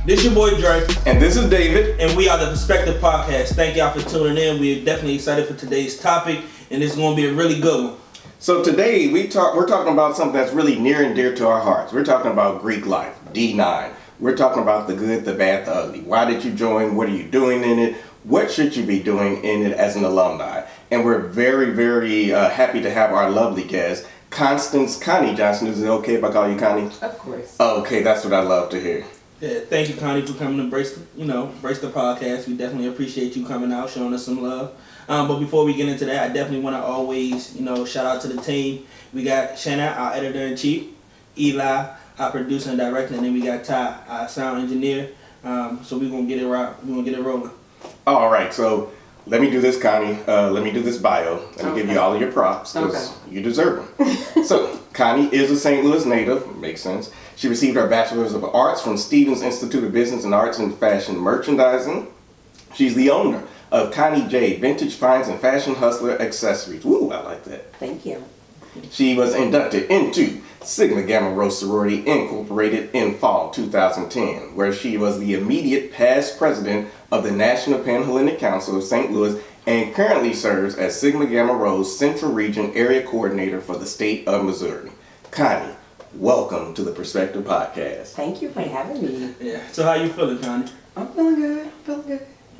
This your boy Dre. And this is David. And we are the Perspective Podcast. Thank y'all for tuning in. We're definitely excited for today's topic, and it's going to be a really good one. So today we're talking about something that's really near and dear to our hearts. We're talking about Greek life, D9. We're talking about the good, the bad, the ugly. Why did you join? What are you doing in it? What should you be doing in it as an alumni? And we're very, very happy to have our lovely guest, Constance Connie Johnson. Is it okay if I call you Connie? Of course. Okay, that's what I love to hear. Yeah, thank you, Connie, for coming to brace the podcast. We definitely appreciate you coming out, showing us some love. But before we get into that, I definitely want to always, shout out to the team. We got Shanna, our editor-in-chief, Eli, our producer and director, and then we got Ty, our sound engineer. So we're gonna get it right. We're gonna get it rolling. All right, so let me do this, Connie. Let me do this bio. Let me give you all of your props because you deserve them. So, Connie is a St. Louis native. Makes sense. She received her Bachelor's of Arts from Stevens Institute of Business and Arts in Fashion Merchandising. She's the owner of Connie J. Vintage Finds and Fashion Hustler Accessories. Woo, I like that. Thank you. She was inducted into Sigma Gamma Rho Sorority Incorporated in fall 2010, where she was the immediate past president of the National Pan-Hellenic Council of St. Louis and currently serves as Sigma Gamma Rho's Central Region Area Coordinator for the state of Missouri. Connie, welcome to the Perspective Podcast. Thank you for having me. Yeah. So how you feeling, Connie? I'm feeling good.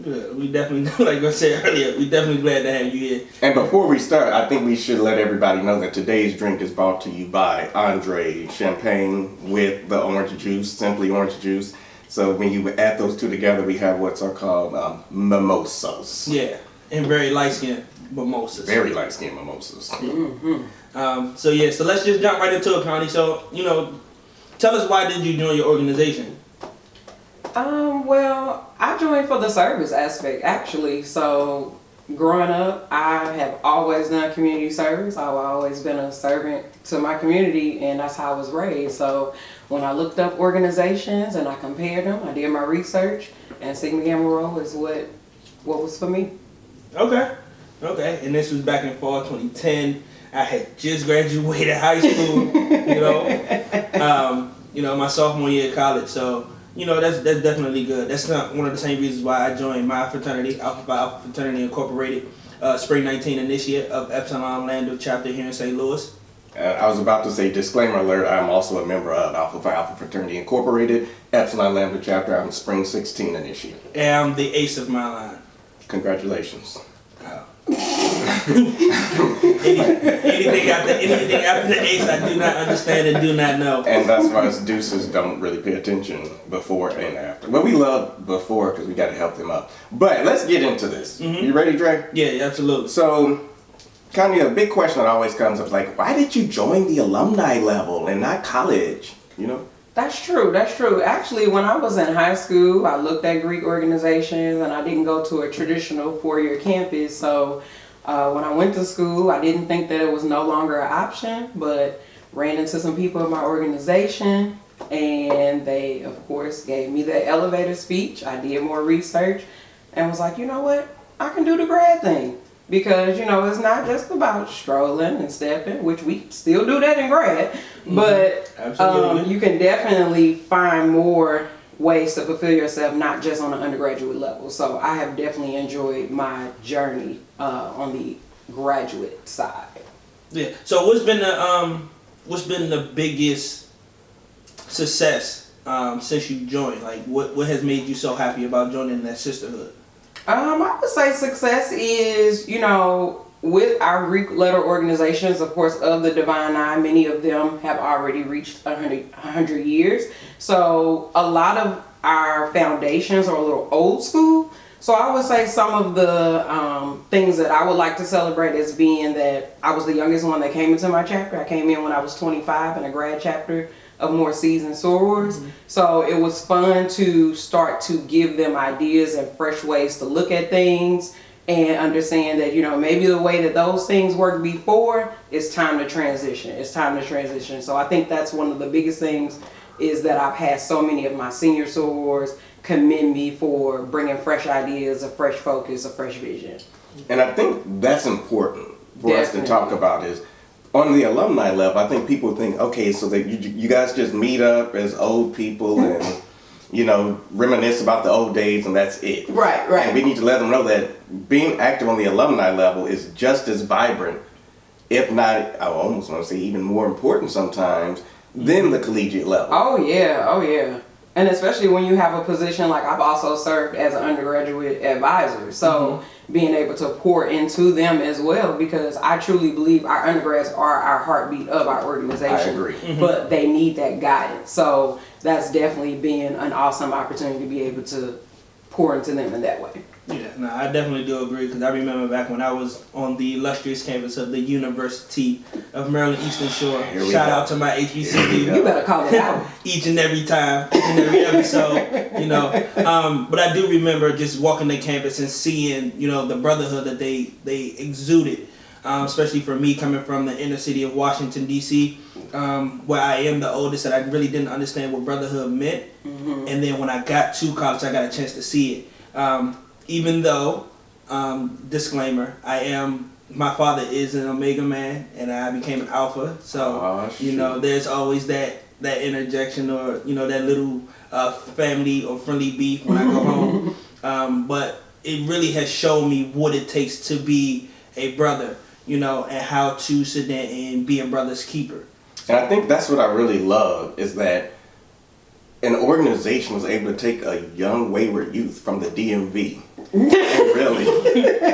Good. We definitely, like I said earlier, we definitely glad to have you here. And before we start, I think we should let everybody know that today's drink is brought to you by Andre Champagne with the orange juice, simply orange juice. So when you add those two together, we have what's called mimosas. Yeah, and very light-skinned mimosas. Very light-skinned mimosas. Mm-hmm. So let's just jump right into it, Connie. So, tell us, why did you join your organization? Well, I joined for the service aspect, actually. So, growing up, I have always done community service. I've always been a servant to my community, and that's how I was raised. So, when I looked up organizations and I compared them, I did my research, and Sigma Gamma Rho is what was for me. Okay. And this was back in fall 2010. I had just graduated high school, my sophomore year of college. So, that's definitely good. That's not one of the same reasons why I joined my fraternity, Alpha Phi Alpha Fraternity Incorporated, Spring 19 initiate of Epsilon Lambda chapter here in St. Louis. I was about to say, disclaimer alert, I'm also a member of Alpha Phi Alpha Fraternity Incorporated, Epsilon Lambda chapter. I'm Spring 16 initiate. And I'm the ace of my line. Congratulations. Anything after the ace, I do not understand and do not know. And that's why us deuces don't really pay attention before and after. Well, we love before because we got to help them up. But let's get into this. Mm-hmm. You ready, Dre? Yeah, absolutely. So, kind of a big question that always comes up, like, why did you join the alumni level and not college? That's true. Actually, when I was in high school, I looked at Greek organizations, and I didn't go to a traditional four-year campus. So when I went to school, I didn't think that it was no longer an option, but ran into some people in my organization, and they, of course, gave me the elevator speech. I did more research and was like, you know what? I can do the grad thing. Because, it's not just about strolling and stepping, which we still do that in grad, but you can definitely find more ways to fulfill yourself, not just on an undergraduate level. So I have definitely enjoyed my journey on the graduate side. Yeah. So what's been the biggest success since you joined? Like, what has made you so happy about joining that sisterhood? I would say success is, with our Greek letter organizations, of course, of the Divine Nine, many of them have already reached 100 years. So a lot of our foundations are a little old school. So I would say some of the things that I would like to celebrate as being that I was the youngest one that came into my chapter. I came in when I was 25 in a grad chapter of more seasoned sorors. Mm-hmm. So it was fun to start to give them ideas and fresh ways to look at things and understand that, maybe the way that those things worked before, it's time to transition. So I think that's one of the biggest things, is that I've had so many of my senior sorors commend me for bringing fresh ideas, a fresh focus, a fresh vision. And I think that's important for us to talk about is, on the alumni level, I think people think, okay, so that you guys just meet up as old people and reminisce about the old days and that's it. Right. And we need to let them know that being active on the alumni level is just as vibrant, if not, I almost want to say even more important sometimes, than the collegiate level. Oh yeah. And especially when you have a position like I've also served as an undergraduate advisor. So being able to pour into them as well, because I truly believe our undergrads are our heartbeat of our organization. I agree. But they need that guidance. So that's definitely been an awesome opportunity to be able to pour into them in that way. Yeah, no, I definitely do agree, because I remember back when I was on the illustrious campus of the University of Maryland Eastern Shore. Shout out to my HBCU. You better call it out. Each and every time, each and every episode, But I do remember just walking the campus and seeing, the brotherhood that they exuded, especially for me coming from the inner city of Washington, D.C., where I am the oldest, and I really didn't understand what brotherhood meant. And then when I got to college, I got a chance to see it. Even though, disclaimer, my father is an Omega man, and I became an Alpha. So, there's always that interjection or, that little family or friendly beef when I go home. But it really has shown me what it takes to be a brother, and how to sit there and be a brother's keeper. And I think that's what I really love, is that an organization was able to take a young wayward youth from the DMV and really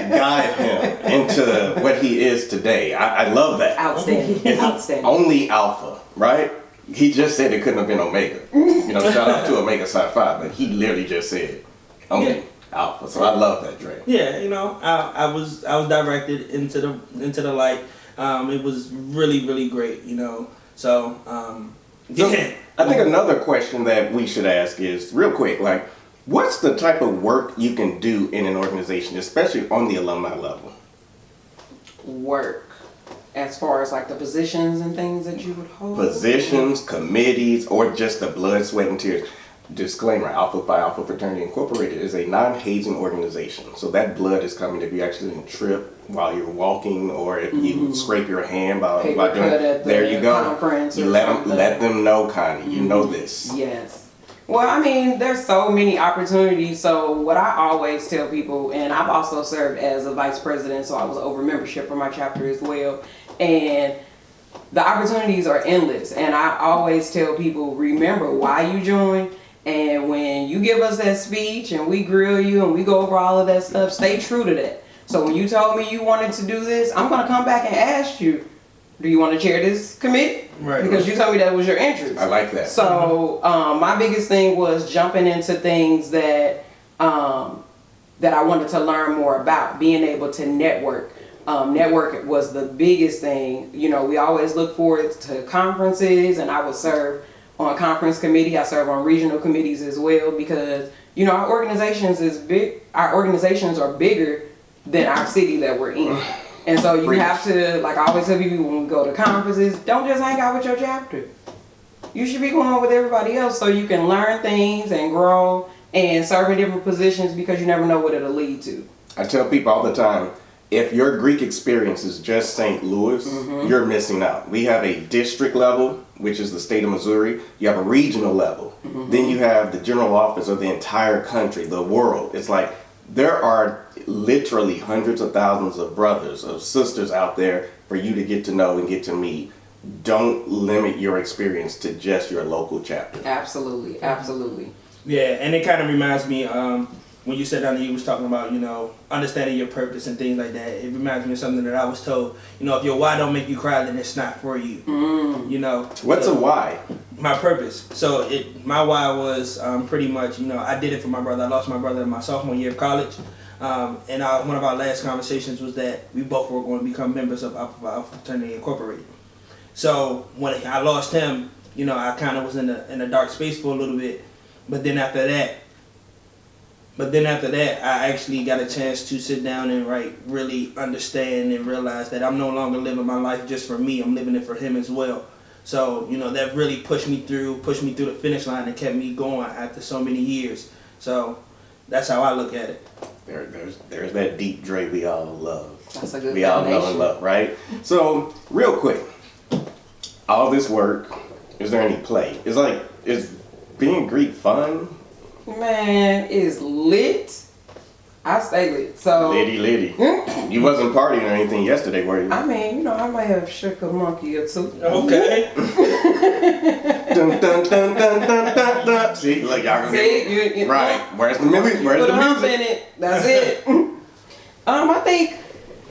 guide him into what he is today. I love that. Outstanding. Outstanding. Only Alpha, right? He just said it couldn't have been Omega. Shout out to Omega Psi Phi, but he literally just said only Alpha. So I love that, Dre. Yeah, I was directed into the light. It was really, really great, So yeah. I think another question that we should ask is, real quick, like, what's the type of work you can do in an organization, especially on the alumni level? Work. As far as like the positions and things that you would hold? Positions, committees, or just the blood, sweat, and tears. Disclaimer, Alpha Phi Alpha Fraternity Incorporated is a non-hazing organization. So that blood is coming if you actually trip while you're walking, or if you scrape your hand by doing there you go. You let them know, Connie, you know this. Yes. Well, I mean, there's so many opportunities. So what I always tell people, and I've also served as a vice president, so I was over membership for my chapter as well. And the opportunities are endless. And I always tell people, remember why you joined. And when you give us that speech and we grill you and we go over all of that stuff, stay true to that. So when you told me you wanted to do this, I'm going to come back and ask you, do you want to chair this committee? Right. Because you told me that was your interest. I like that. So my biggest thing was jumping into things that that I wanted to learn more about, being able to network. Network was the biggest thing. We always look forward to conferences, and I would serve on a conference committee. I serve on regional committees as well, because our organizations is big. Our organizations are bigger than our city that we're in, and so you have to, like I always tell people when we go to conferences, don't just hang out with your chapter. You should be going with everybody else so you can learn things and grow and serve in different positions, because you never know what it'll lead to. I tell people all the time, if your Greek experience is just St. Louis, you're missing out. We have a district level, which is the state of Missouri. You have a regional level. Then you have the general office of the entire country, the world. It's like there are literally hundreds of thousands of brothers, of sisters out there for you to get to know and get to meet. Don't limit your experience to just your local chapter. Absolutely, absolutely. Yeah, and it kind of reminds me, when you sat down and you was talking about, understanding your purpose and things like that, it reminds me of something that I was told, if your why don't make you cry, then it's not for you. What's a why? My purpose. So my why was pretty much, I did it for my brother. I lost my brother in my sophomore year of college. And one of our last conversations was that we both were going to become members of Alpha Fraternity Incorporated. So when I lost him, I kind of was in a dark space for a little bit. But then after that, I actually got a chance to sit down and really understand and realize that I'm no longer living my life just for me. I'm living it for him as well. So, that really pushed me through the finish line and kept me going after so many years. So that's how I look at it. There's that deep Dre we all love. That's a good We all know and love, right? So, real quick, all this work, is there any play? Is being Greek fun? Man, it's lit. I stay lit. So Liddy. You wasn't partying or anything yesterday, were you? I mean, you know, I might have shook a monkey or two. Okay. Dun, dun, dun, dun, dun, dun, dun. See, look, y'all gonna get you right. Where's the music? Where's put the a hump music? in it. That's it. I think,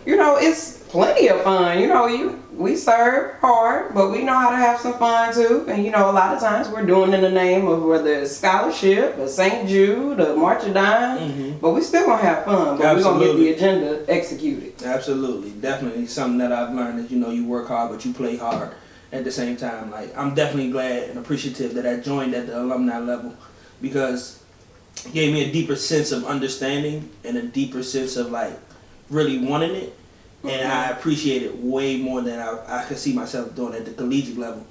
you know, it's plenty of fun. You know, we serve hard, but we know how to have some fun too. And you know, a lot of times we're doing in the name of whether it's scholarship, or St. Jude, or March of Dimes, but we still gonna have fun. But we're gonna get the agenda executed. Absolutely, definitely something that I've learned is, you know, you work hard, but you play hard at the same time. Like, I'm definitely glad and appreciative that I joined at the alumni level, because it gave me a deeper sense of understanding and a deeper sense of like really wanting it. And I appreciate it way more than I could see myself doing at the collegiate level.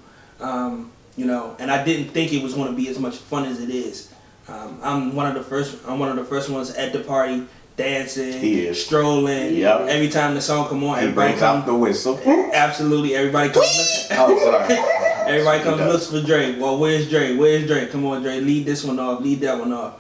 You know, and I didn't think it was going to be as much fun as it is. I'm one of the first ones at the party, dancing, strolling. Yep. Every time the song come on, He everybody brings out the whistle. Absolutely, everybody comes. Oh, sorry. Everybody comes looks for Dre. Well, where's Dre? Where's Dre? Come on, Dre, lead this one off, lead that one off.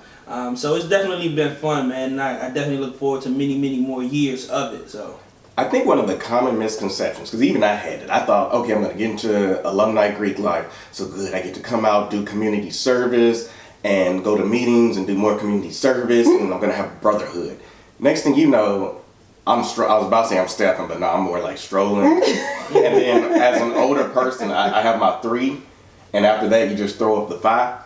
So it's definitely been fun, man. And I definitely look forward to many, many more years of it. So. I think one of the common misconceptions, because even I had it, I thought, okay, I'm going to get into alumni Greek life. So good, I get to come out, do community service, and go to meetings and do more community service, and I'm going to have brotherhood. Next thing you know, I was about to say I'm stepping, but no, I'm more like strolling. And then as an older person, I have my 3, and after that, you just throw up the 5.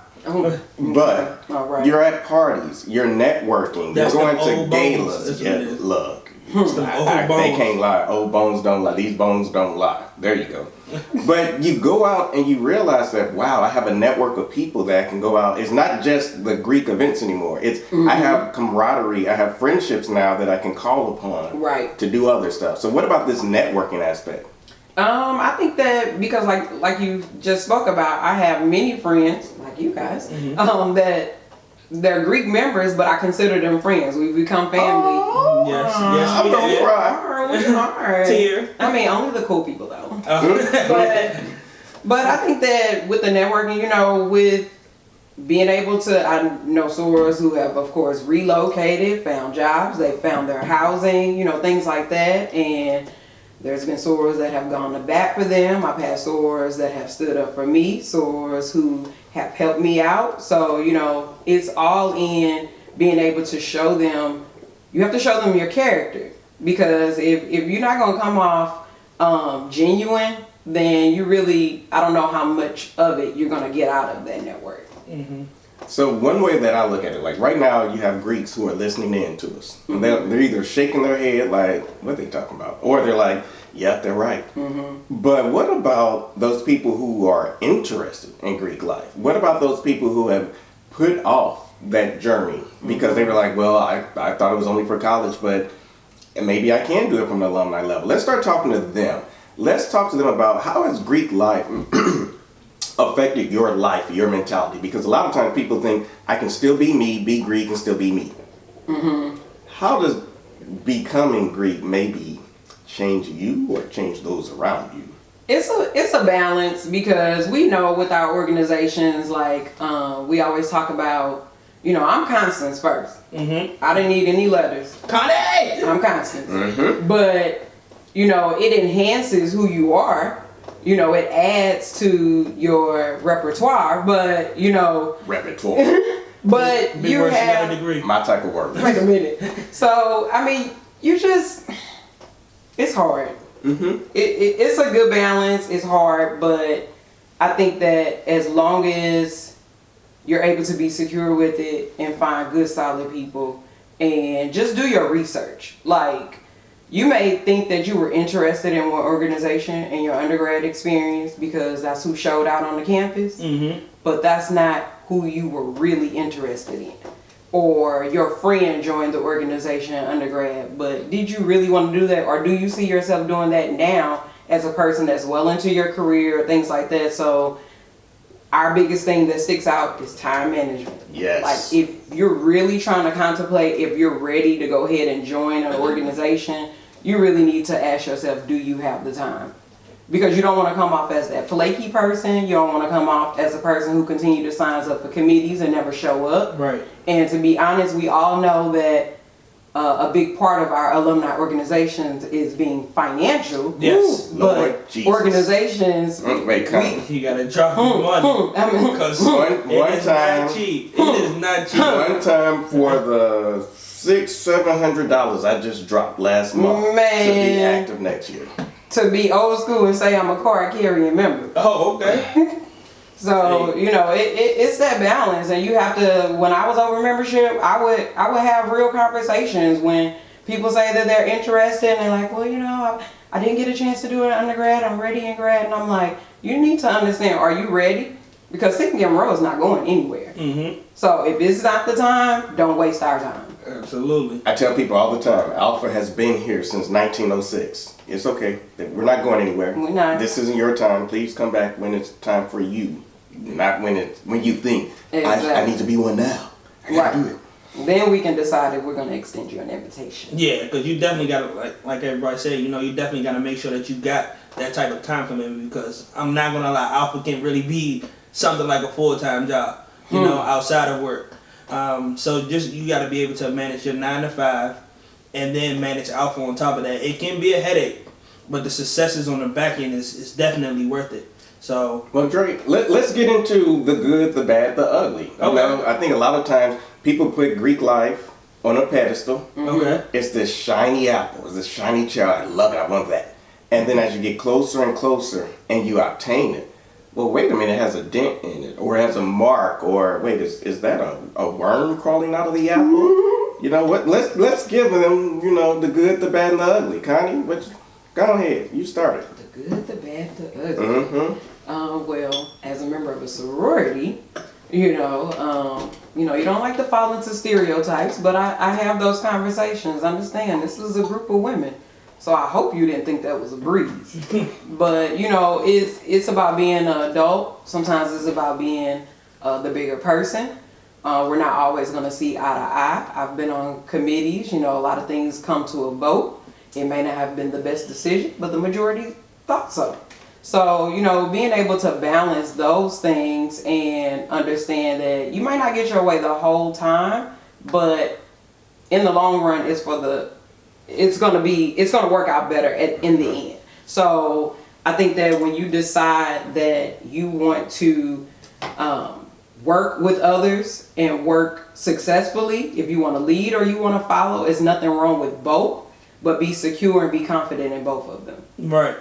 But you're at parties, you're networking, you're going to galas. Yeah, look. They can't lie. Old bones don't lie. These bones don't lie. There you go. But you go out and you realize that, wow, I have a network of people that can go out. It's not just the Greek events anymore. It's I have camaraderie. I have friendships now that I can call upon to do other stuff. So what about this networking aspect? I think that because like you just spoke about, I have many friends like you guys that they're Greek members, but I consider them friends. We've become family. Oh, yes, I'm gonna cry. Tear. I mean, only the cool people though. But I think that with the networking, you know, with being able to, I know sorors who have, of course, relocated, found jobs, they found their housing, you know, things like that, and there's been sorors that have gone to bat for them. I've had sorors that have stood up for me, sorors who have helped me out. So, you know, it's all in being able to show them, you have to show them your character. Because if you're not going to come off genuine, then you really, I don't know how much of it you're going to get out of that network. So one way that I look at it, like right now you have Greeks who are listening in to us. And they're either shaking their head like, what are they talking about? Or they're like, yeah, they're right. But what about those people who are interested in Greek life? What about those people who have put off that journey because they were like, well, I thought it was only for college, but maybe I can do it from the alumni level. Let's start talking to them. Let's talk to them about how has Greek life affected your life, your mentality? Because a lot of times people think I can still be me, be Greek, and still be me. How does becoming Greek maybe change you or change those around you? It's a balance, because we know with our organizations, like we always talk about, you know, I'm Constance first. I didn't need any letters. Connie! I'm Constance. But, you know, it enhances who you are. You know, it adds to your repertoire, but, you know. Repertoire. But Big you words, have. another degree. My type of word. Wait a minute. So, I mean, you just, it's hard. It's a good balance. It's hard, but I think that as long as you're able to be secure with it and find good, solid people and just do your research. Like, you may think that you were interested in one organization in your undergrad experience because that's who showed out on the campus, but that's not who you were really interested in. Or your friend joined the organization in undergrad, but did you really want to do that? Or do you see yourself doing that now as a person that's well into your career, things like that? So our biggest thing that sticks out is time management. Yes. Like, if you're really trying to contemplate, if you're ready to go ahead and join an organization, you really need to ask yourself, do you have the time? Because you don't want to come off as that flaky person. You don't want to come off as a person who continue to signs up for committees and never show up. Right. And to be honest, we all know that a big part of our alumni organizations is being financial. Yes. But Lord Jesus. Organizations, Wait, come. You gotta drop your money. Because One it is time- not cheap. It is not cheap. One time for the $600-700 I just dropped last month to be Man. active next year. to be old school and say I'm a card carrying member. Oh, okay. So, you know, it's that balance, and you have to, when I was over membership, I would have real conversations when people say that they're interested and they're like, well, you know, I didn't get a chance to do it in undergrad, I'm ready in grad, and I'm like, you need to understand, are you ready? Because Sigma Gamma Rho is not going anywhere. Mm-hmm. So if it's not the time, don't waste our time. Absolutely. I tell people all the time, Alpha has been here since 1906. It's okay. We're not going anywhere. We're not. This isn't your time. Please come back when it's time for you. Not when you think, I Exactly. need to be one now. I gotta Right. do it. Then we can decide if we're going to extend you an invitation. Yeah, because you definitely got to, like everybody said, you know, you definitely got to make sure that you got that type of time commitment, because I'm not going to lie, Alpha can really be something like a full-time job, you know, outside of work. So just, you got to be able to manage your 9 to 5 and then manage Alpha on top of that. It can be a headache, but the successes on the back end is definitely worth it. So, Well, Dre, let's get into the good, the bad, the ugly. You Okay. know, I think a lot of times people put Greek life on a pedestal. okay. It's this shiny apple. It's this shiny cherry. I love it. I want that. And then as you get closer and closer and you obtain it, well, wait a minute, it has a dent in it, or it has a mark, or wait, is that a worm crawling out of the apple? You know what? Let's give them, you know, the good, the bad, and the ugly. Connie, go ahead. You started. The good, the bad, the ugly. Mm-hmm. Well, as a member of a sorority, you know, you don't like to fall into stereotypes, but I have those conversations. Understand, this is a group of women, so I hope you didn't think that was a breeze. But you know, it's about being an adult. Sometimes it's about being the bigger person. We're not always going to see eye to eye. I've been on committees. You know, a lot of things come to a vote. It may not have been the best decision, but the majority thought so. So, you know, being able to balance those things and understand that you might not get your way the whole time, but in the long run, it's going to work out better in the end. So I think that when you decide that you want to work with others and work successfully, if you want to lead or you want to follow, there's nothing wrong with both, but be secure and be confident in both of them. Right.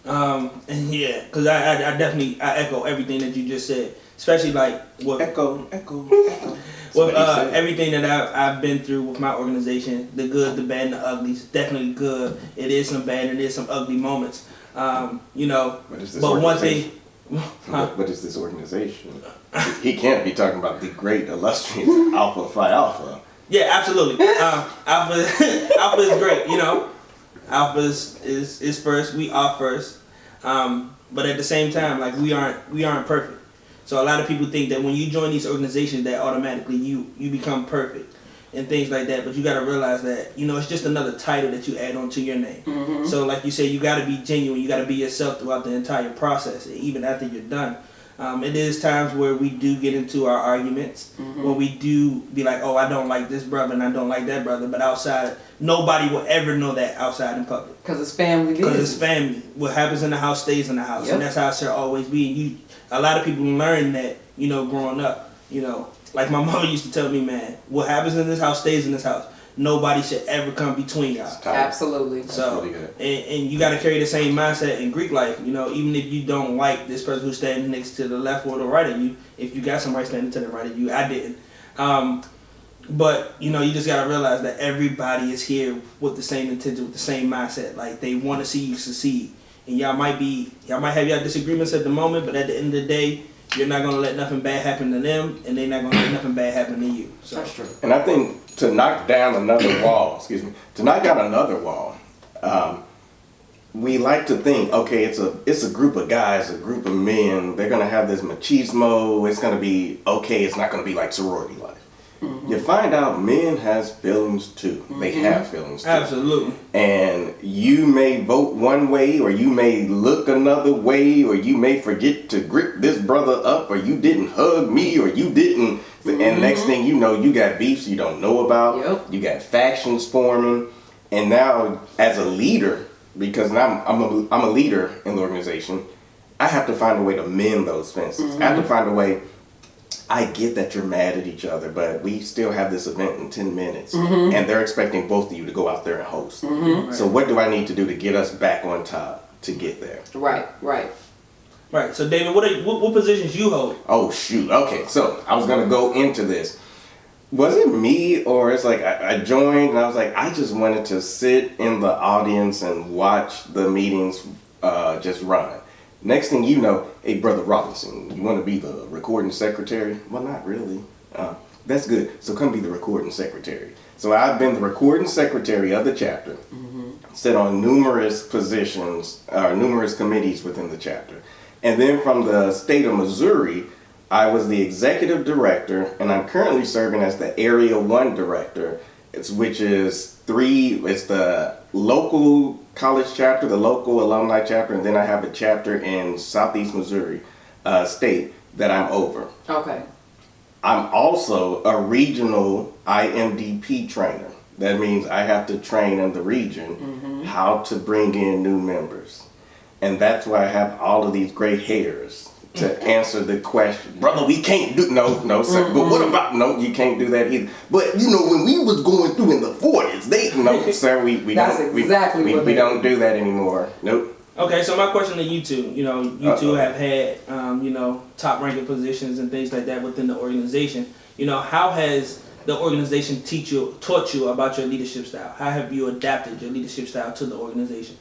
And yeah, because I definitely echo everything that you just said, especially like what Echo. with everything that I've been through with my organization, the good, the bad, and the ugly. Is definitely good. It is some bad and it is some ugly moments. You know, What is this but one organization? thing. Huh? What is this organization? He can't be talking about the great illustrious Alpha Phi Alpha. Yeah, absolutely. Alpha is great. You know, Alpha is first. We are first. But at the same time, like we aren't perfect. So a lot of people think that when you join these organizations, that automatically you become perfect and things like that. But you got to realize that, you know, it's just another title that you add onto your name. Mm-hmm. So like you say, you got to be genuine. You got to be yourself throughout the entire process, even after you're done. It is times where we do get into our arguments, when we do be like, oh, I don't like this brother and I don't like that brother. But outside, nobody will ever know that outside in public. Because it's family business. Because it's family. What happens in the house stays in the house. Yep. And that's how it should always be. And a lot of people learn that, you know, growing up. You know, like my mother used to tell me, man, what happens in this house stays in this house. Nobody should ever come between y'all. Absolutely. So, really good. and you got to carry the same mindset in Greek life. You know, even if you don't like this person who's standing next to the left or the right of you, if you got somebody standing to the right of you, I didn't. But, you know, you just got to realize that everybody is here with the same intention, with the same mindset. Like, they want to see you succeed. And y'all might have your disagreements at the moment, but at the end of the day, you're not going to let nothing bad happen to them, and they're not going to let nothing bad happen to you. So. That's true. And I think to knock down another wall, we like to think, okay, it's a group of guys, a group of men. They're gonna have this machismo. It's gonna be okay. It's not gonna be like sorority life. you find out men has feelings too. They have feelings too. Absolutely. And you may vote one way, or you may look another way, or you may forget to grip this brother up, or you didn't hug me, or you didn't. And next thing you know, you got beefs you don't know about. Yep. You got factions forming. And now, as a leader, because now I'm a leader in the organization, I have to find a way to mend those fences. I have to find a way. I get that you're mad at each other, but we still have this event in 10 minutes, and they're expecting both of you to go out there and host. Right. So what do I need to do to get us back on top to get there? Right. Right. So David, what positions you hold? Oh shoot. Okay. So I was gonna go into this. Was it me, or it's like I joined and I was like, I just wanted to sit in the audience and watch the meetings just run. Next thing you know, hey, Brother Robinson, you want to be the recording secretary? Well, not really. That's good. So come be the recording secretary. So I've been the recording secretary of the chapter, sit on numerous positions, numerous committees within the chapter. And then from the state of Missouri, I was the executive director, and I'm currently serving as the Area 1 director, which is it's the local college chapter, the local alumni chapter, and then I have a chapter in Southeast Missouri state that I'm over. Okay. I'm also a regional IMDP trainer. That means I have to train in the region how to bring in new members. And that's why I have all of these gray hairs to answer the question. Brother, we can't do, no, sir. But what about, no, you can't do that either. But, you know, when we was going through in the 40s, no, sir, we That's don't, exactly what we don't do that anymore. Nope. Okay, so my question to you two, you two have had, top ranking positions and things like that within the organization. How has the organization taught you about your leadership style? How have you adapted your leadership style to the organization?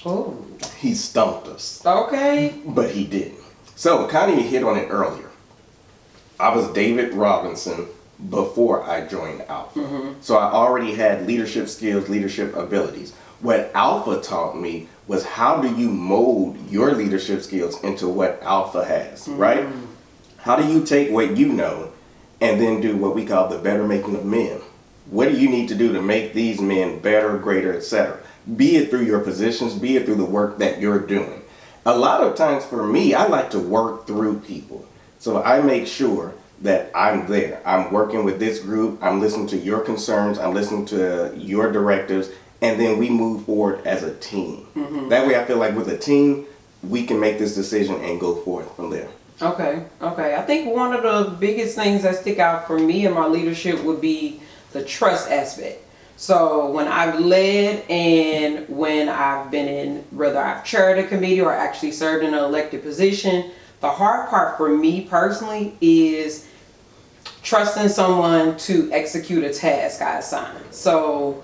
Oh. He stumped us. Okay. But he didn't. So Connie hit on it earlier. I was David Robinson before I joined Alpha. So I already had leadership skills, leadership abilities. What Alpha taught me was how do you mold your leadership skills into what Alpha has, right? How do you take what you know and then do what we call the better making of men? What do you need to do to make these men better, greater, etc.? Be it through your positions, be it through the work that you're doing. A lot of times for me, I like to work through people. So I make sure that I'm there. I'm working with this group. I'm listening to your concerns. I'm listening to your directives. And then we move forward as a team. That way I feel like with a team, we can make this decision and go forth from there. Okay. I think one of the biggest things that stick out for me in my leadership would be the trust aspect. So when I've led and when I've been in, whether I've chaired a committee or actually served in an elected position, the hard part for me personally is trusting someone to execute a task I assign. So,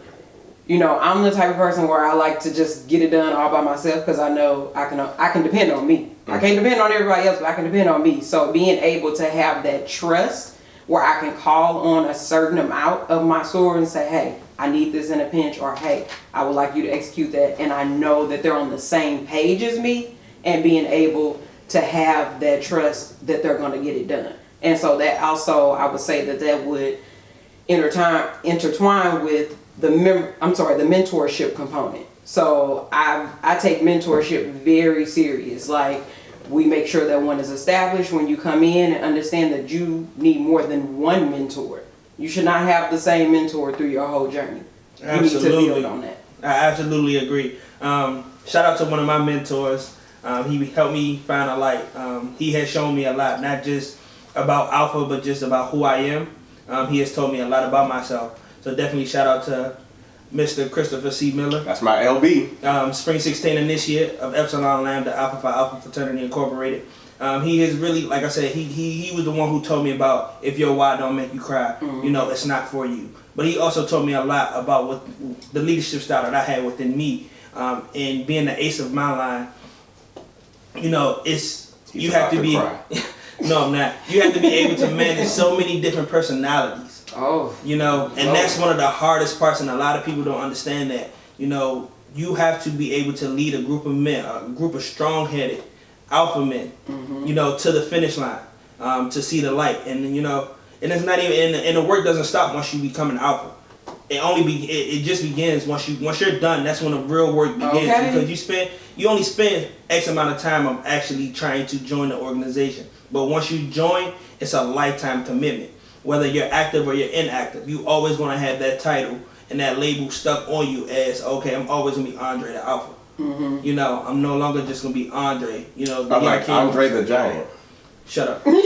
I'm the type of person where I like to just get it done all by myself because I know I can depend on me. I can't depend on everybody else, but I can depend on me. So being able to have that trust where I can call on a certain amount of my sword and say, hey, I need this in a pinch, or hey, I would like you to execute that, and I know that they're on the same page as me, and being able to have that trust that they're going to get it done. And so that also, I would say that would intertwine with the mentorship component. So I take mentorship very serious. Like, we make sure that one is established when you come in and understand that you need more than one mentor. You should not have the same mentor through your whole journey. Absolutely. You need to build on that. I absolutely agree. Shout out to one of my mentors. He helped me find a light. He has shown me a lot, not just about Alpha, but just about who I am. He has told me a lot about myself. So definitely shout out to Mr. Christopher C. Miller. That's my LB. Spring 16 initiate of Epsilon Lambda Alpha Phi Alpha Fraternity Incorporated. He is really, like I said, he was the one who told me about if your why don't make you cry, it's not for you. But he also told me a lot about what the leadership style that I had within me. And being the ace of my line, you have to be. No, I'm not. You have to be able to manage so many different personalities. Oh. That's one of the hardest parts, and a lot of people don't understand that. You have to be able to lead a group of men, a group of strong-headed alpha men, to the finish line. to see the light. And you know, and it's not even and the work doesn't stop once you become an alpha. It just begins once you're done. That's when the real work begins, because you only spend X amount of time of actually trying to join the organization. But once you join, it's a lifetime commitment. Whether you're active or you're inactive, you always going to have that title and that label stuck on you as, okay, I'm always going to be Andre the Alpha. Mm-hmm. You know, I'm no longer just going to be Andre. You know, I'm like Andre the Giant. Shut up. You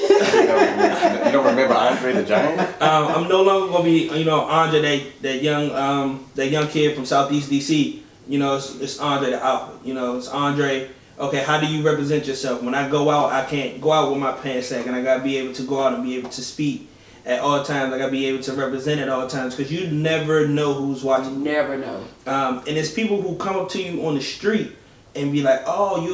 don't remember Andre the Giant? I'm no longer going to be, you know, Andre, that young kid from Southeast DC. You know, it's Andre the Alpha. You know, it's Andre. Okay, how do you represent yourself? When I go out, I can't go out with my pants sack, and I gotta be able to go out and be able to speak at all times. I gotta be able to represent at all times, because you never know who's watching. Never know. And it's people who come up to you on the street and be like, "Oh,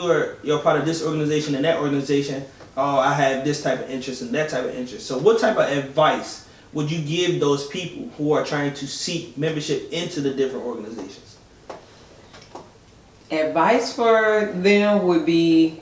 you're part of this organization and that organization. Oh, I have this type of interest and that type of interest." So, what type of advice would you give those people who are trying to seek membership into the different organizations? Advice for them would be,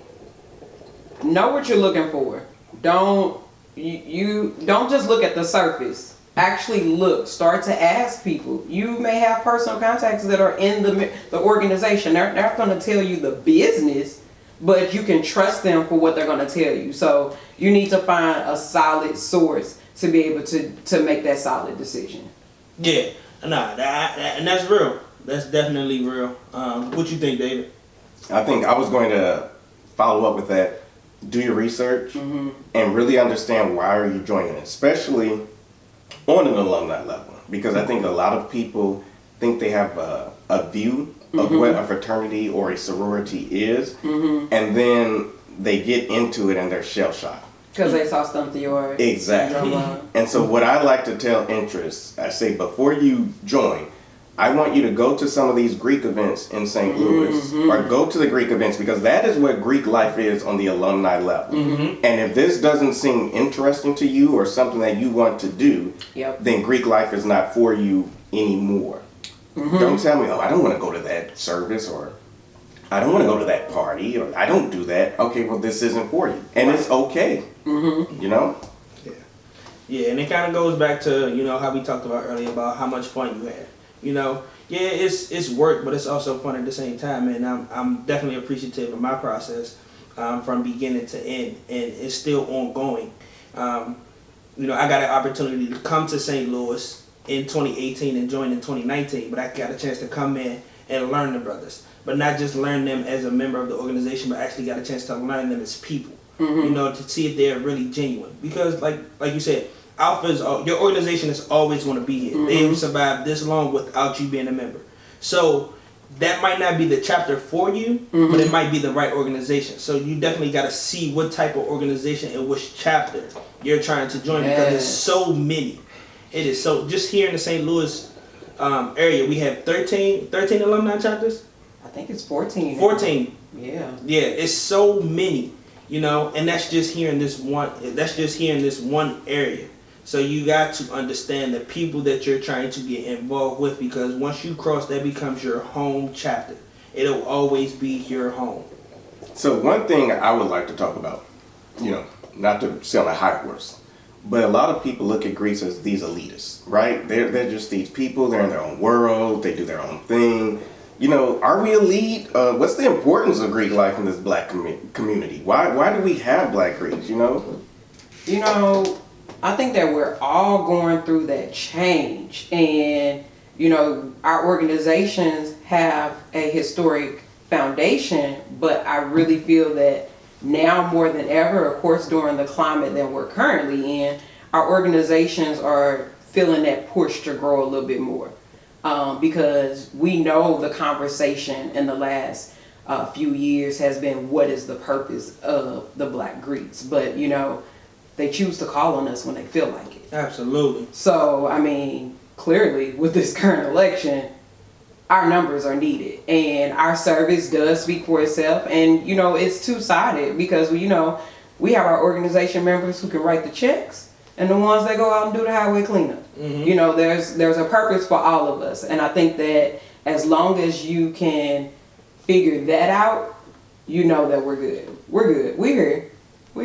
know what you're looking for. Don't just look at the surface. Actually look. Start to ask people. You may have personal contacts that are in the organization. They're not going to tell you the business, but you can trust them for what they're going to tell you. So you need to find a solid source to be able to make that solid decision. Yeah, and that's real. That's definitely real. What you think, David? I think I was going to follow up with that. Do your research and really understand why are you joining, especially on an alumni level. Because I think a lot of people think they have a view of what a fraternity or a sorority is, and then they get into it and they're shell-shocked. Because they saw something or exactly. And so what I like to tell interests, I say before you join, I want you to go to some of these Greek events in St. Louis, or go to the Greek events, because that is what Greek life is on the alumni level. And if this doesn't seem interesting to you or something that you want to do, then Greek life is not for you anymore. Don't tell me, oh, I don't want to go to that service, or I don't want to go to that party, or I don't do that. Okay, well, this isn't for you. And it's okay. You know? Yeah, and it kind of goes back to, you know, how we talked about earlier about how much fun you had. You know, yeah, it's work, but it's also fun at the same time, and I'm definitely appreciative of my process from beginning to end, and it's still ongoing. You know, I got an opportunity to come to St. Louis in 2018 and join in 2019, but I got a chance to come in and learn the brothers, but not just learn them as a member of the organization, but actually got a chance to learn them as people. You know, to see if they're really genuine, because like you said, Alpha's, your organization is always going to be here. They have survived this long without you being a member. So that might not be the chapter for you, but it might be the right organization. So you definitely got to see what type of organization and which chapter you're trying to join, because there's so many. It is so, just here in the St. Louis area, we have 13 alumni chapters. I think it's 14. 14. Yeah. Yeah, it's so many, you know, and that's just here in this one. That's just here in this one area. So you got to understand the people that you're trying to get involved with, because once you cross, that becomes your home chapter. It'll always be your home. So one thing I would like to talk about, you know, not to sound like high horse, but a lot of people look at Greeks as these elitists, right? They're just these people. They're in their own world. They do their own thing. You know, are we elite? What's the importance of Greek life in this black community? Why do we have black Greeks, you know? You know, I think that we're all going through that change, and you know, our organizations have a historic foundation, but I really feel that now more than ever, of course, during the climate that we're currently in, our organizations are feeling that push to grow a little bit more, because we know the conversation in the last few years has been, what is the purpose of the Black Greeks? But you know, they choose to call on us when they feel like it. Absolutely. So, I mean, clearly with this current election, our numbers are needed, and our service does speak for itself. And, you know, it's two-sided, because, you know, we have our organization members who can write the checks and the ones that go out and do the highway cleanup. You know, there's a purpose for all of us. And I think that as long as you can figure that out, you know that we're good. We're good. We're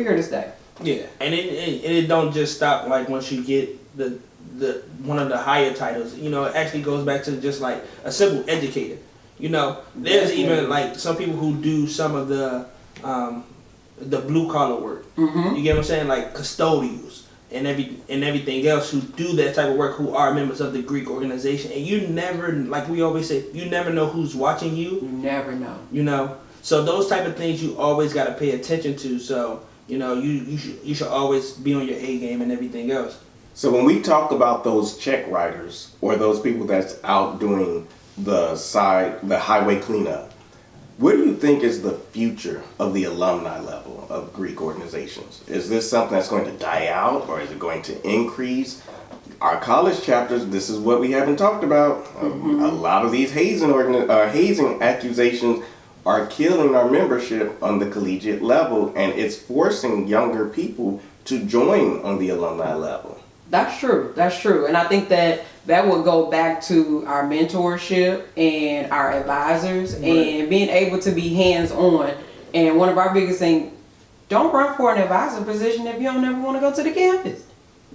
here to stay. Yeah, and it don't just stop like once you get the one of the higher titles. You know, it actually goes back to just like a simple educator. You know, there's even like some people who do some of the blue collar work. You get what I'm saying? Like custodials and everything else who do that type of work, who are members of the Greek organization. And you never, like we always say, you never know who's watching you. You never know. You know, so those type of things you always got to pay attention to. So you know, you should always be on your A game and everything else. So when we talk about those check writers or those people that's out doing the highway cleanup, what do you think is the future of the alumni level of Greek organizations? Is this something that's going to die out, or is it going to increase? Our college chapters, this is what we haven't talked about. A lot of these hazing accusations are killing our membership on the collegiate level, and it's forcing younger people to join on the alumni level. That's true. That's true. And I think that would go back to our mentorship and our advisors and being able to be hands-on. And one of our biggest things, don't run for an advisor position if you don't ever want to go to the campus.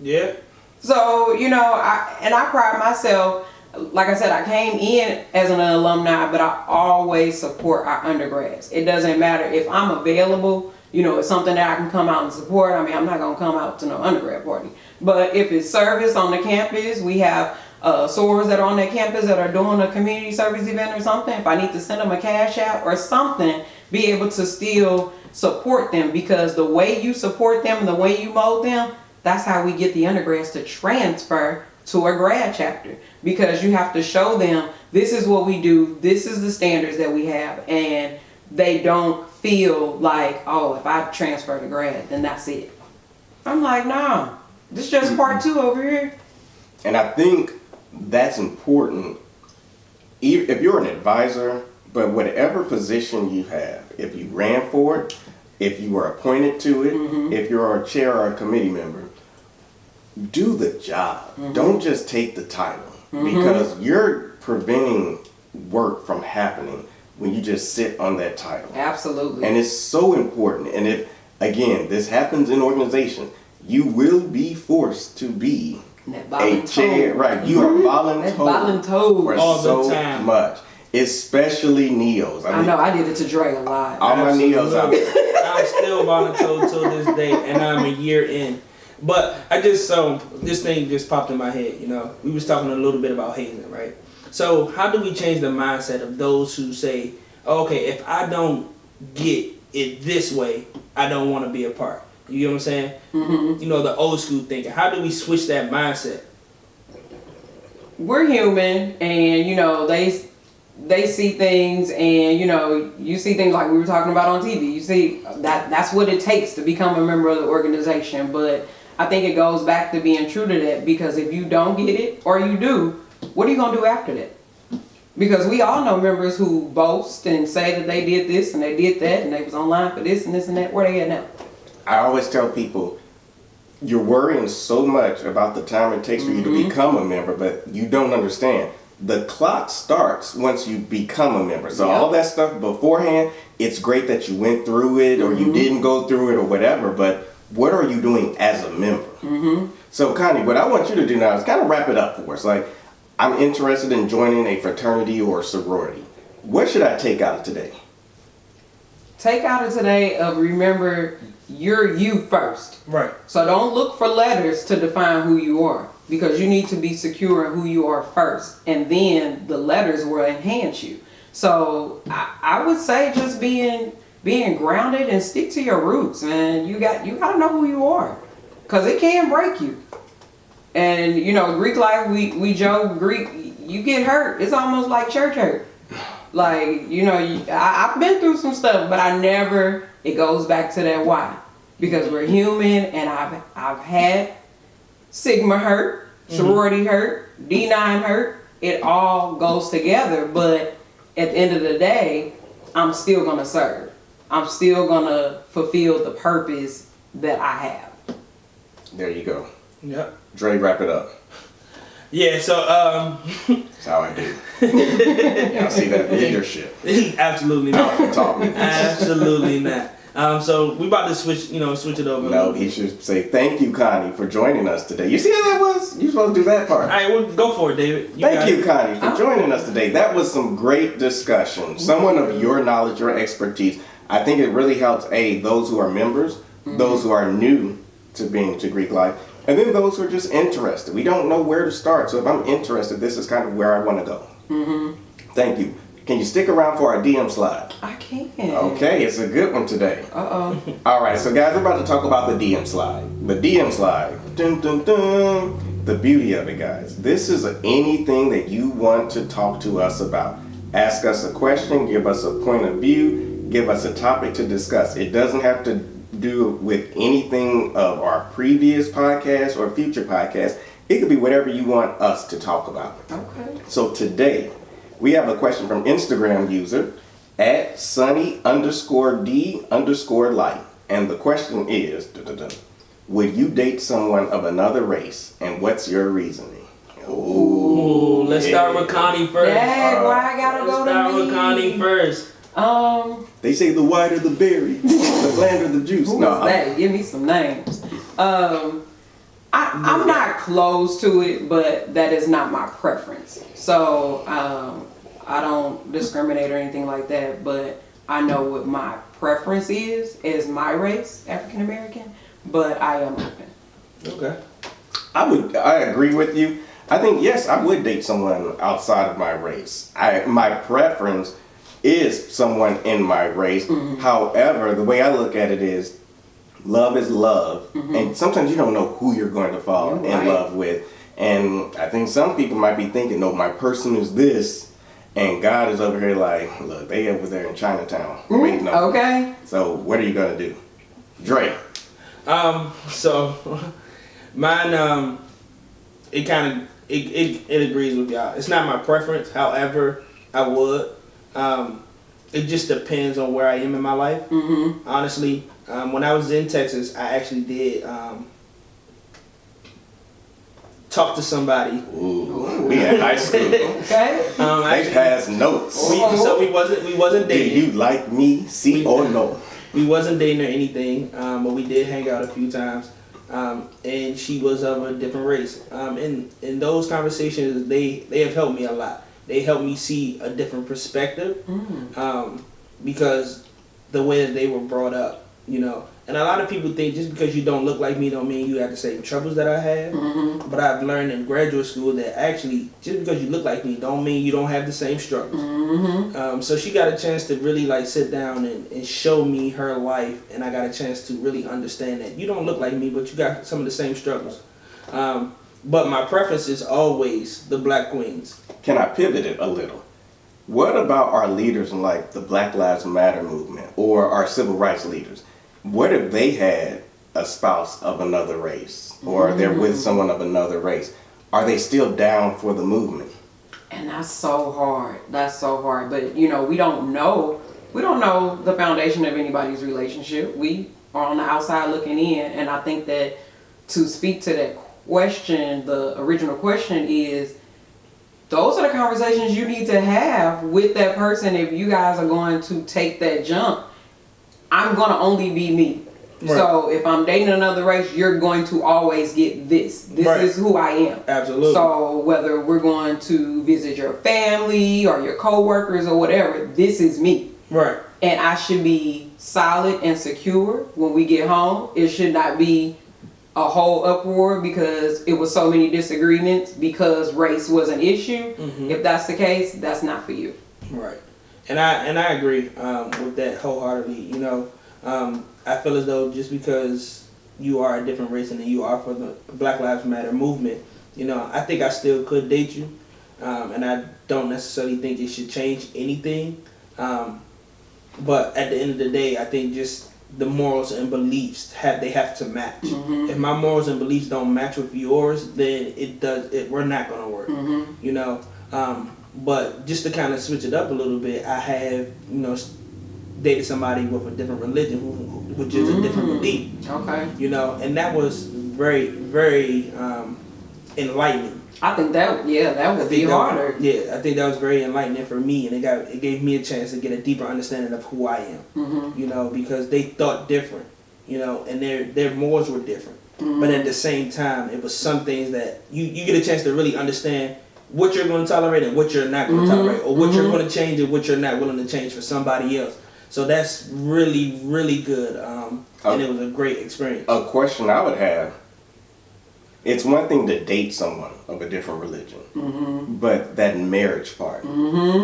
Yeah. So, you know, I pride myself, like I said, I came in as an alumni, but I always support our undergrads. It doesn't matter if I'm available, you know, it's something that I can come out and support. I mean, I'm not going to come out to no undergrad party. But if it's service on the campus, we have sorors that are on that campus that are doing a community service event or something. If I need to send them a cash out or something, be able to still support them, because the way you support them and the way you mold them, that's how we get the undergrads to transfer to a grad chapter, because you have to show them this is what we do, this is the standards that we have, and they don't feel like, oh, if I transfer to grad, then that's it. I'm like, nah, this is just part 2 over here. And I think that's important. If you're an advisor, but whatever position you have, if you ran for it, if you were appointed to it, if you're a chair or a committee member, do the job. Don't just take the title, because you're preventing work from happening when you just sit on that title. Absolutely. And it's so important. And if, again, this happens in organization, you will be forced to be a chair. Right. You are voluntold for all so the time. much. Especially neos. I know, I did it to Dre a lot. All my neos out there. I'm still voluntold till this day, and I'm a year in. But I just, this thing just popped in my head, you know. We was talking a little bit about hazing, right? So how do we change the mindset of those who say, oh, okay, if I don't get it this way, I don't want to be a part. You get what I'm saying? You know, the old school thinking. How do we switch that mindset? We're human, and, you know, they see things, and, you know, you see things like we were talking about on TV. You see that's what it takes to become a member of the organization. But I think it goes back to being true to that, because if you don't get it, or you do, what are you going to do after that? Because we all know members who boast and say that they did this and they did that and they was online for this and this and that. Where they at now? I always tell people, you're worrying so much about the time it takes for you to become a member, but you don't understand. The clock starts once you become a member. So all that stuff beforehand, it's great that you went through it or you didn't go through it or whatever, but what are you doing as a member? So Connie, what I want you to do now is kind of wrap it up for us. Like, I'm interested in joining a fraternity or sorority. What should I take out of today? Take out of today of remember you're you first. Right. So don't look for letters to define who you are, because you need to be secure in who you are first, and then the letters will enhance you. So I would say just being grounded and stick to your roots, man. You got to know who you are, because it can break you. And you know, Greek life, we joke, Greek, you get hurt, it's almost like church hurt. Like, you know, I've been through some stuff, but it goes back to that why. Because we're human, and I've had Sigma hurt, sorority hurt, D9 hurt. It all goes together, but at the end of the day, I'm still gonna serve. I'm still gonna fulfill the purpose that I have. There you go. Yep. Dre, wrap it up. Yeah, so That's how I do. Y'all see that leadership? Absolutely not. Talk me. Absolutely not. So we about to switch it over. No, he should say thank you, Connie, for joining us today. You see how that was? You're supposed to do that part. All right, well, go for it, David. Thank you, Connie, for joining us today. That was some great discussion. Someone of your knowledge, your expertise. I think it really helps, those who are members, those who are new to Greek life, and then those who are just interested. We don't know where to start, so if I'm interested, this is kind of where I want to go. Mm-hmm. Thank you. Can you stick around for our DM slide? I can. Okay, it's a good one today. Uh-oh. All right, so guys, we're about to talk about the DM slide. The DM slide. Dun, dun, dun. The beauty of it, guys. This is anything that you want to talk to us about. Ask us a question, give us a point of view, give us a topic to discuss. It doesn't have to do with anything of our previous podcast or future podcast. It could be whatever you want us to talk about. Okay. So today, we have a question from Instagram user at Sunny_D_light. And the question is, would you date someone of another race? And what's your reasoning? Ooh, let's start with Connie first. Dang, why I gotta go to me? Let's start with Connie first. They say the whiter the berry, the blander the juice. Who is that? Give me some names. I'm not close to it, but that is not my preference. So I don't discriminate or anything like that, but I know what my preference is my race, African American, but I am open. Okay. I agree with you. I think, yes, I would date someone outside of my race. My preference is someone in my race. Mm-hmm. However, the way I look at it is love, mm-hmm. and sometimes you don't know who you're going to fall in love with. And I think some people might be thinking, no, my person is this, and God is over here like, look, they over there in Chinatown waiting on okay. So what are you gonna do, Dre? So mine, it agrees with y'all. It's not my preference. However, I would. It just depends on where I am in my life. Mm-hmm. Honestly, when I was in Texas, I actually did talk to somebody. Ooh, we had high school. Okay. They passed notes. So we wasn't dating. Do you like me? See or no? We wasn't dating or anything, but we did hang out a few times. And she was of a different race. In those conversations, they have helped me a lot. They helped me see a different perspective, because the way that they were brought up, And a lot of people think just because you don't look like me don't mean you have the same troubles that I have. Mm-hmm. But I've learned in graduate school that actually just because you look like me don't mean you don't have the same struggles. Mm-hmm. So she got a chance to really sit down and show me her life, and I got a chance to really understand that you don't look like me, but you got some of the same struggles. But my preference is always the Black queens. Can I pivot it a little? What about our leaders in the Black Lives Matter movement or our civil rights leaders? What if they had a spouse of another race or they're with someone of another race? Are they still down for the movement? And that's so hard. But we don't know. We don't know the foundation of anybody's relationship. We are on the outside looking in, and I think that to speak to that question, the original question is, those are the conversations you need to have with that person if you guys are going to take that jump. I'm going to only be me. Right. So if I'm dating another race, you're going to always get this. This is who I am. Absolutely. So whether we're going to visit your family or your coworkers or whatever, this is me. Right. And I should be solid and secure when we get home. It should not be a whole uproar because it was so many disagreements because race was an issue. Mm-hmm. If that's the case, that's not for you. Right. And I agree with that wholeheartedly. I feel as though just because you are a different race than you are for the Black Lives Matter movement, I think I still could date you, and I don't necessarily think it should change anything. But at the end of the day, I think just the morals and beliefs have to match. Mm-hmm. If my morals and beliefs don't match with yours, then we're not gonna work. Mm-hmm. But just to kind of switch it up a little bit, I have, dated somebody with a different religion, which is a different belief. Okay. And that was very, very enlightening. I think that would be harder. I think that was very enlightening for me, and it gave me a chance to get a deeper understanding of who I am. Mm-hmm. You know, because they thought different, you know, and their morals were different. Mm-hmm. But at the same time, it was some things that you get a chance to really understand what you're going to tolerate and what you're not going to tolerate, or what you're going to change and what you're not willing to change for somebody else. So that's really, really good, and it was a great experience. A question I would have, it's one thing to date someone of a different religion, but that marriage part,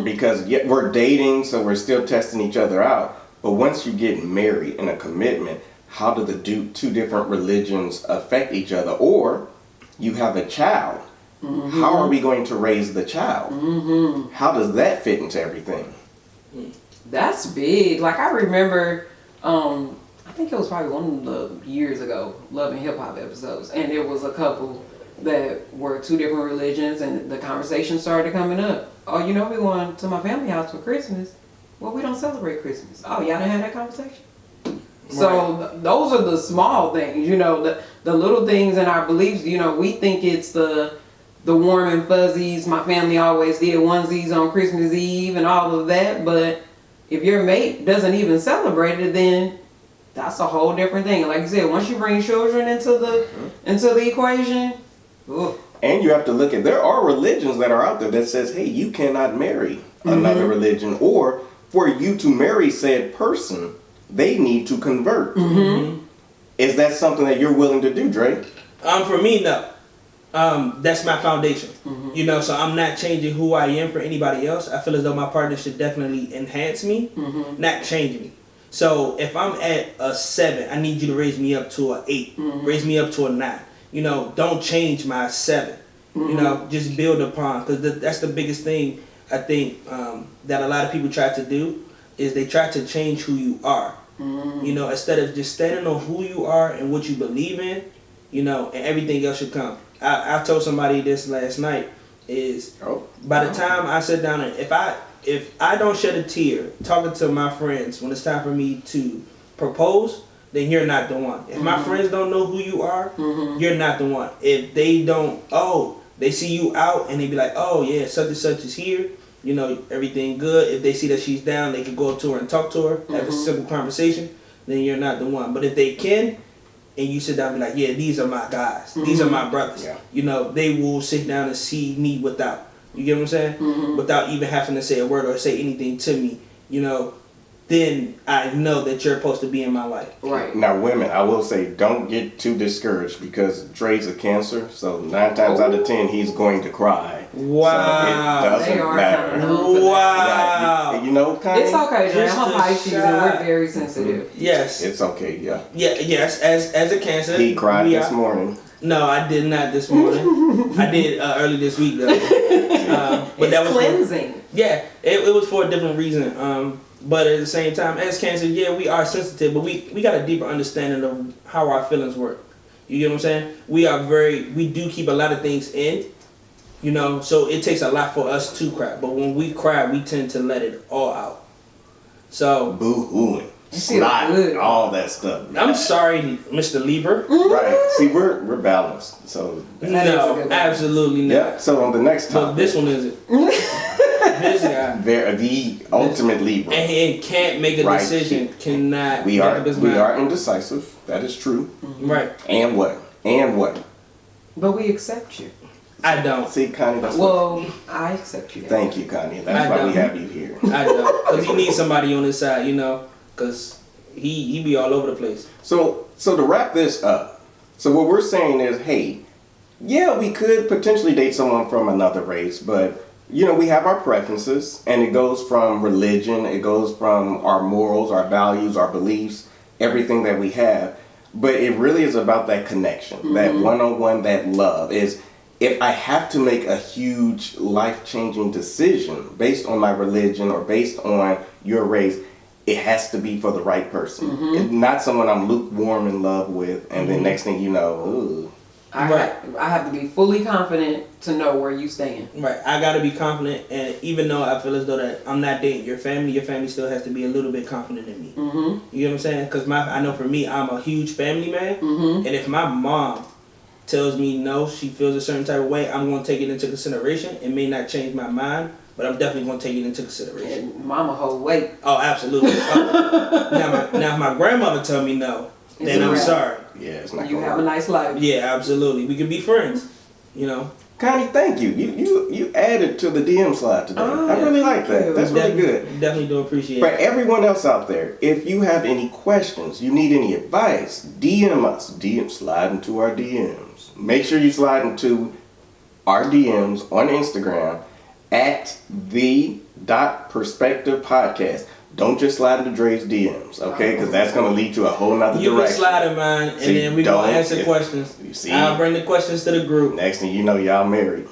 because we're dating, so we're still testing each other out, but once you get married in a commitment, how do the two different religions affect each other? Or you have a child, how are we going to raise the child? How does that fit into everything? That's big. Like, I remember, I think it was probably one of the years ago, Love and Hip Hop episodes, and there was a couple that were two different religions, and the conversation started coming up. Oh, you know, we going to my family house for Christmas. Well, we don't celebrate Christmas. Oh, y'all done had that conversation? So those are the small things, you know, the little things in our beliefs. You know, we think it's the warm and fuzzies. My family always did onesies on Christmas Eve and all of that, but if your mate doesn't even celebrate it, then that's a whole different thing. Like you said, once you bring children into the equation, ugh. And you have to look at, there are religions that are out there that says, hey, you cannot marry another religion, or for you to marry said person, they need to convert. Is that something that you're willing to do, Dre? For me, no. That's my foundation. You know, so I'm not changing who I am for anybody else. I feel as though my partner should definitely enhance me, not change me. So if I'm at a 7, I need you to raise me up to a 8, raise me up to a 9. You know, don't change my 7. You know, just build upon, because that's the biggest thing I think that a lot of people try to do, is they try to change who you are. You know, instead of just standing on who you are and what you believe in, you know, and everything else should come. I told somebody this last night, is by the time I sit down, and if I don't shed a tear talking to my friends when it's time for me to propose, then you're not the one. If my friends don't know who you are, you're not the one. If they don't, they see you out and they be like, oh yeah, such and such is here, you know, everything good. If they see that she's down, they can go up to her and talk to her, have a simple conversation, then you're not the one. But if they can, and you sit down and be like, yeah, these are my guys, these are my brothers, you know, they will sit down and see me without, you get what I'm saying? Without even having to say a word or say anything to me, you know, then I know that you're supposed to be in my life. Right. Now, women, I will say, don't get too discouraged, because Dre's a Cancer, so 9 times out of 10, he's going to cry. Wow. So it doesn't matter. Wow. Yeah, you know, Connie? It's okay, Dre. I'm a Just a Pisces and we're very sensitive. Yes. It's okay, Yes, as a Cancer. He cried this morning. No, I did not this morning. I did early this week, though. But it's that was cleansing. It was for a different reason. But at the same time, as Cancer, we are sensitive, but we got a deeper understanding of how our feelings work. You get what I'm saying? We do keep a lot of things in, you know, so it takes a lot for us to cry. But when we cry, we tend to let it all out. So boo-hooing, snot, all that stuff. I'm sorry, Mr. Libra. Right. See, we're balanced. So no, absolutely not. Yeah. So on the next topic, but this one isn't. This guy, they're the ultimate Libra, and he can't make a decision. Cannot. We are indecisive. That is true. Right. And what? But we accept you. I don't. See, Connie, that's I accept you. Thank you, Connie. That's why we have you here. I don't. Because you need somebody on his side, you know, because he be all over the place. So to wrap this up, so what we're saying is, hey, yeah, we could potentially date someone from another race, but, you know, we have our preferences, and it goes from religion, it goes from our morals, our values, our beliefs, everything that we have. But it really is about that connection, that one-on-one, that love. Is if I have to make a huge life-changing decision based on my religion or based on your race, it has to be for the right person. It's not someone I'm lukewarm in love with, and then next thing you know, ooh. I have to be fully confident to know where you stand. Right. I got to be confident, and even though I feel as though that I'm not dating your family still has to be a little bit confident in me. You know what I'm saying? Because I know for me, I'm a huge family man, and if my mom tells me no, she feels a certain type of way, I'm going to take it into consideration. It may not change my mind, but I'm definitely going to take it into consideration. And mama hold weight. Oh, absolutely. Now, if my grandmother tell me no, then I'm sorry. Yeah, it's not. You have a nice life. Yeah, absolutely. We could be friends. You know. Connie, thank you. You added to the DM slide today. I really like that. That's really good. Definitely do appreciate For it. everyone else out there, if you have any questions, you need any advice, DM us. Slide into our DMs. Make sure you slide into our DMs on Instagram at the.perspective podcast. Don't just slide into Dre's DMs, okay? Because that's going to lead to a whole nother You direction. can slide in mine, and then we going to answer questions. You see? I'll bring the questions to the group. Next thing you know, y'all married.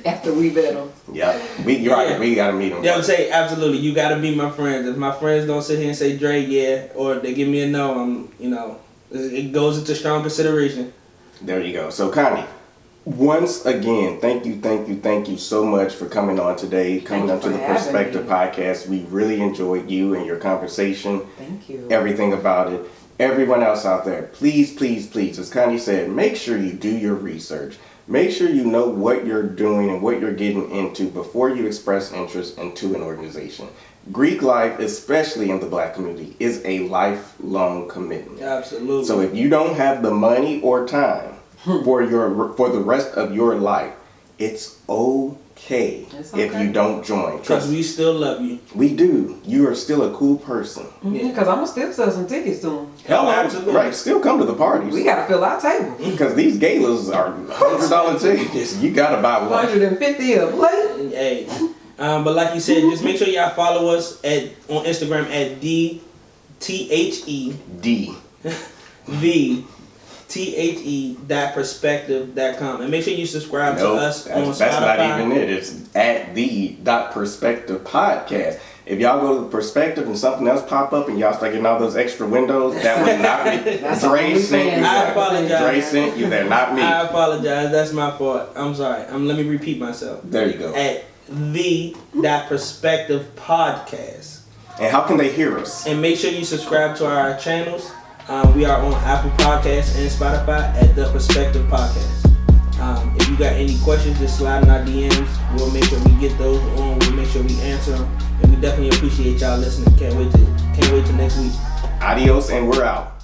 After we bet them. Yeah. You're right. We got to meet them. Yeah, I would say, absolutely. You got to be my friends. If my friends don't sit here and say, Dre, yeah, or they give me a no, it goes into strong consideration. There you go. So, Connie, once again, thank you so much for coming on today, coming on to the Perspective Podcast. We really enjoyed you and your conversation. Thank you. Everything about it. Everyone else out there, please, as Connie said, make sure you do your research. Make sure you know what you're doing and what you're getting into before you express interest into an organization. Greek life, especially in the Black community, is a lifelong commitment. Absolutely. So if you don't have the money or time for the rest of your life, it's okay if you don't join. Because we still love you. We do. You are still a cool person. Because I'm going to still sell some tickets to them. Hell, absolutely. Right, still come to the parties. We got to fill our table. Because these galas are $100 tickets. You got to buy one. 150 a plate. Hey. But like you said, just make sure y'all follow us on Instagram at THE.perspective.com, and make sure you subscribe to us on Spotify. That's not even it. It's at the.perspective podcast. If y'all go to the Perspective and something else pop up and y'all start getting all those extra windows, that was not me. Dre sent you. I apologize. Dre sent you. They're not me. I apologize. That's my fault. I'm sorry. Let me repeat myself. There you go. At the.perspective podcast. And how can they hear us? And make sure you subscribe to our channels. We are on Apple Podcasts and Spotify at The Perspective Podcast. If you got any questions, just slide in our DMs. We'll make sure we get those on. We'll make sure we answer them. And we definitely appreciate y'all listening. Can't wait till next week. Adios, and we're out.